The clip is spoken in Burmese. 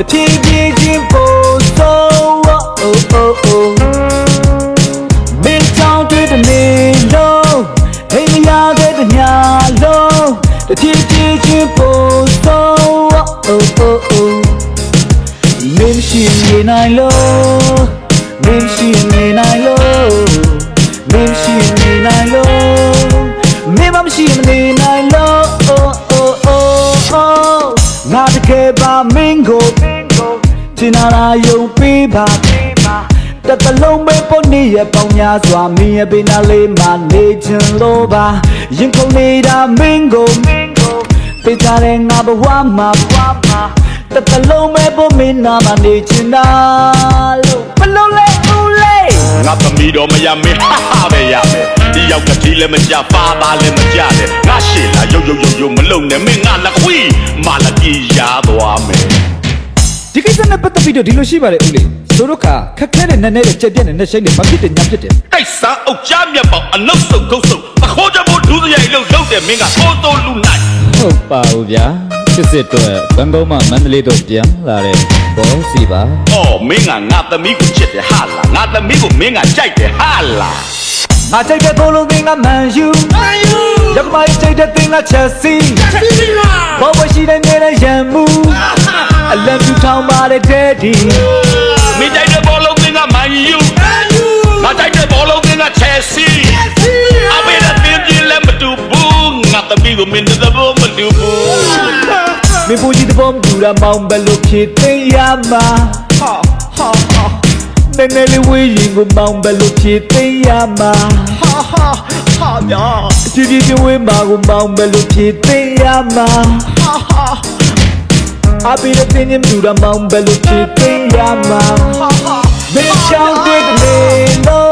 ဖြည်းဖြည်းချင်းပို့ဆုံးမင်းကြောင့်တွေ့တဲ့နေလုံးအိမ်မရခဲ့တဲ့ညလုံးတဖြည်းဖြည်းချင်းပို့ဆုံးမင်းရှိနေနိုင်လို့မင်းရှိနေနိုင်လို့မင်းရှိနေနိုင်လို့မင်းမရှိမနေနိုင်လို့ငါတကယ်ပါမင်းကိုချင်လာယုံပေးပါတတလုံးပဲပေါ်နေရပေါင်းများစွာမင်းရဲ့ဘေးနားလေးမှာနေချင်လို့ပါရင်ခုန်နေတာမင်းကိုပေးကြတဲ့ငါဘဝမှာတတလုံးပဲပေါ်မင်းနာမှာနေချင်တာလို့ဘလုံးလဲဦးလေးငါသမီးတော်မရမင်းဟာဟာပဲရမယ်ဒီရောက်ကတိလည်းမကြပါပါလည်းမကြတယ်ငါရှေ့လာရုပ်မလုံနဲ့မင်းငါလက်ခွေးမာလကီရသွားမယ်ဒီကိစ္စနဲ့ပတ်သက်ပြီးတော့ဒီလိုရှိပါတယ်ဦးလေးဆိုတော့ခါခက်ခဲတဲ့နဲ့ကြက်ပြက်နဲ့ရှိုင်းနဲ့ဘာဖြစ်တယ်ညာဖြစ်တယ်တိုက်စားအုတ်ချမြတ်ပေါင်းအနှုတ်ဆုပ်ဂုတ်ဆုပ်သခိုးကြဖို့ဒူးစရိုက်လို့လုပ်တယ်မင်းကတိုးတိုးလူနိုင်ဟုတ်ပါဘူးဗျာစစ်စစ်တော့ဘန်ကောက်မှမန္တလေးတော့ပြန်လာတယ်ဘောစီပါအော်မင်းကငါသမီးကိုချစ်တယ်ဟာလားငါသမီးကိုမင်းကကြိုက်တယ်ဟာလားငါကြိုက်တဲ့ကိုလုံးသင်ကမန်ယူရောက်မှကြိုက်တဲ့သင်ကချက်စီဘောဘရှိတဲ့နေတဲ့ရန်မှုအလံပြူထောင်းပါတဲ့တဲ့ဒီမင်းကြိုက်တဲ့ဘောလုံးသင်ကမန်ယူငါကြိုက်တဲ့ဘောလုံးသင်ကချက်စီအမေတဲ့သင်ပြင်းလည်းမတူဘူးငါသမီးကိုမင်းတဲ့ဘောမတူဘူးမင်းပူကြီးတဲ့ဘောမတူတာမောင်ဘယ်လိုဖြစ်သိရမှာနေနေလေးဝေးရင်ကိုမောင်ဘယ်လိုဖြစ်သိရမှာဗျာကြည်ကြည်ဝေးမှာကိုမောင်ဘယ်လိုဖြစ်သိရမှာအပိတဲ့တင်ရင်မတူတာမောင်ဘယ်လိုဖြစ်သိရမှာမင်းချောင်းတွေ့တဲ့နေလို့